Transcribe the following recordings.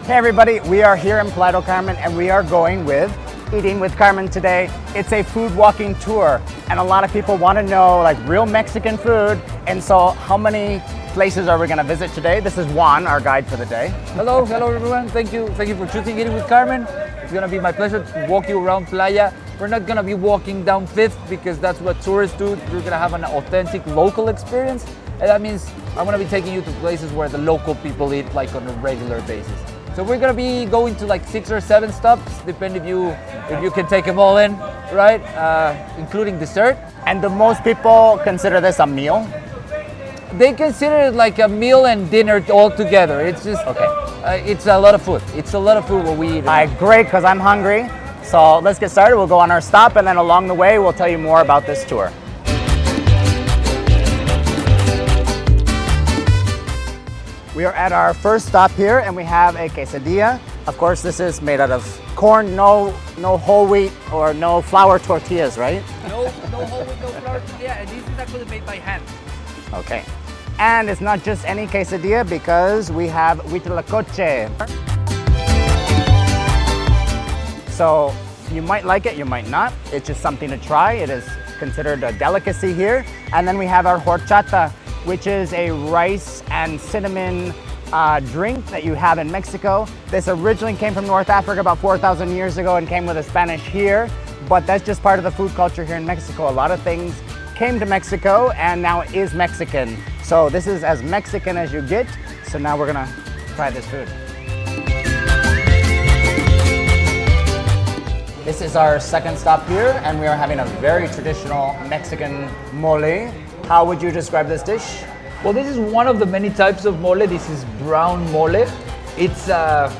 Hey everybody, we are here in Playa del Carmen and we are going with Eating with Carmen today. It's a food walking tour and a lot of people want to know like real Mexican food. And so how many places are we going to visit today? This is Juan, our guide for the day. Hello everyone. Thank you for choosing Eating with Carmen. It's going to be my pleasure to walk you around Playa. We're not going to be walking down Fifth because that's what tourists do. You're going to have an authentic local experience. And that means I'm going to be taking you to places where the local people eat like on a regular basis. So we're gonna be going to like 6 or 7 stops, depending if you can take them all in, right? Including dessert. And do most people consider this a meal? They consider it like a meal and dinner all together. It's just, it's a lot of food. It's a lot of food what we eat. All right, great, because I'm hungry. So let's get started. We'll go on our stop and then along the way, we'll tell you more about this tour. We are at our first stop here and we have a quesadilla. Of course, this is made out of corn, no whole wheat or no flour tortillas, right? No whole wheat, no flour tortilla, and this is actually made by hand. Okay. And it's not just any quesadilla because we have huitlacoche. So you might like it, you might not. It's just something to try. It is considered a delicacy here. And then we have our horchata, which is a rice and cinnamon drink that you have in Mexico. This originally came from North Africa about 4,000 years ago and came with the Spanish here, but that's just part of the food culture here in Mexico. A lot of things came to Mexico and now it is Mexican. So this is as Mexican as you get. So now we're gonna try this food. This is our second stop here and we are having a very traditional Mexican mole. How would you describe this dish? Well, this is one of the many types of mole. This is brown mole. It's a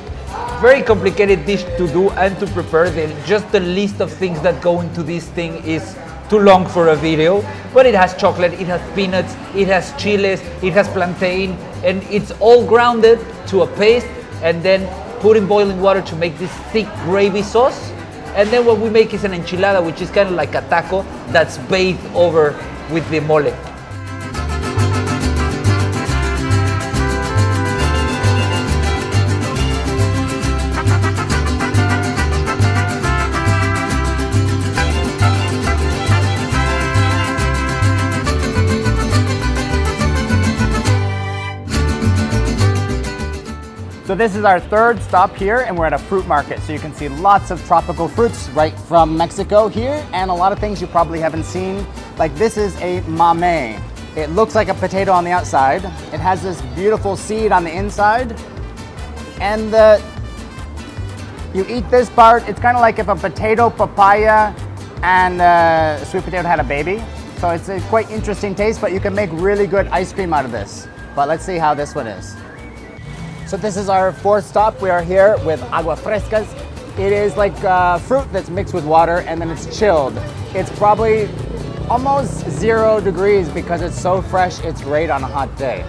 very complicated dish to do and to prepare. Just the list of things that go into this thing is too long for a video. But it has chocolate, it has peanuts, it has chiles, it has plantain, and it's all grounded to a paste and then put in boiling water to make this thick gravy sauce. And then what we make is an enchilada, which is kind of like a taco that's bathed over with the mole. So this is our third stop here and we're at a fruit market. So you can see lots of tropical fruits right from Mexico here and a lot of things you probably haven't seen. Like this is a mamey. It looks like a potato on the outside. It has this beautiful seed on the inside. And you eat this part, it's kind of like if a potato, papaya, and sweet potato had a baby. So it's a quite interesting taste, but you can make really good ice cream out of this. But let's see how this one is. So this is our fourth stop. We are here with agua frescas. It is like fruit that's mixed with water and then it's chilled. It's probably almost 0 degrees because it's so fresh, it's great on a hot day.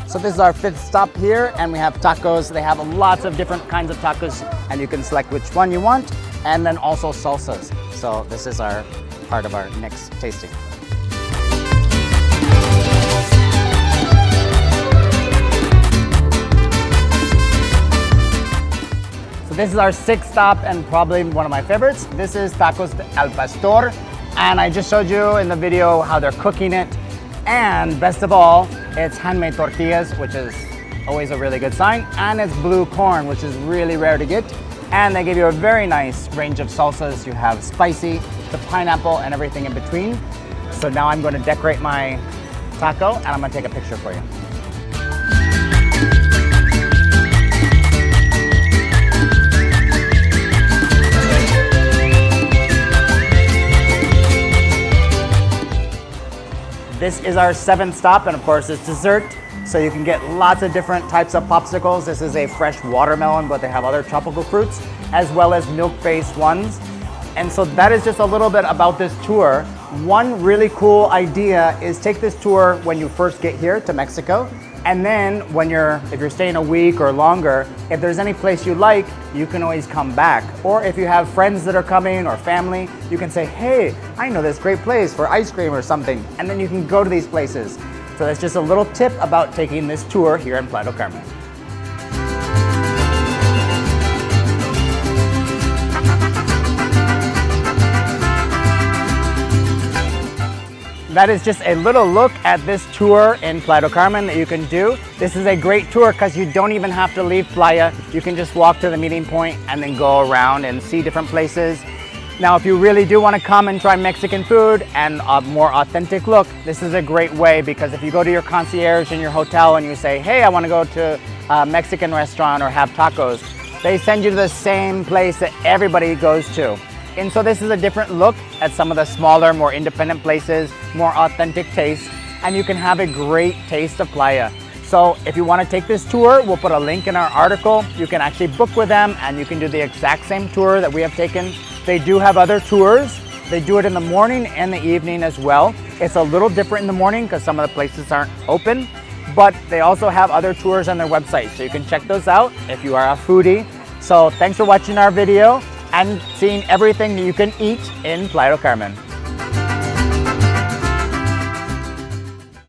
So this is our fifth stop here and we have tacos. They have lots of different kinds of tacos and you can select which one you want and then also salsas. So this is our part of our next tasting. So this is our sixth stop and probably one of my favorites. This is tacos al pastor and I just showed you in the video how they're cooking it. And best of all, it's handmade tortillas, which is always a really good sign. And it's blue corn, which is really rare to get. And they give you a very nice range of salsas. You have spicy, the pineapple, and everything in between. So now I'm going to decorate my taco and I'm going to take a picture for you. This is our seventh stop, and of course it's dessert. So you can get lots of different types of popsicles. This is a fresh watermelon, but they have other tropical fruits, as well as milk-based ones. And so that is just a little bit about this tour. One really cool idea is take this tour when you first get here to Mexico, and then if you're staying a week or longer, if there's any place you like, you can always come back. Or if you have friends that are coming or family, you can say, hey, I know this great place for ice cream or something, and then you can go to these places. So that's just a little tip about taking this tour here in Playa del Carmen. That is just a little look at this tour in Playa del Carmen that you can do. This is a great tour because you don't even have to leave Playa. You can just walk to the meeting point and then go around and see different places. Now, if you really do want to come and try Mexican food and a more authentic look, this is a great way, because if you go to your concierge in your hotel and you say, hey, I want to go to a Mexican restaurant or have tacos, they send you to the same place that everybody goes to. And so this is a different look at some of the smaller, more independent places, more authentic taste, and you can have a great taste of Playa. So if you want to take this tour, we'll put a link in our article. You can actually book with them and you can do the exact same tour that we have taken. They do have other tours. They do it in the morning and the evening as well. It's a little different in the morning because some of the places aren't open, but they also have other tours on their website. So you can check those out if you are a foodie. So thanks for watching our video and seeing everything that you can eat in Playa del Carmen.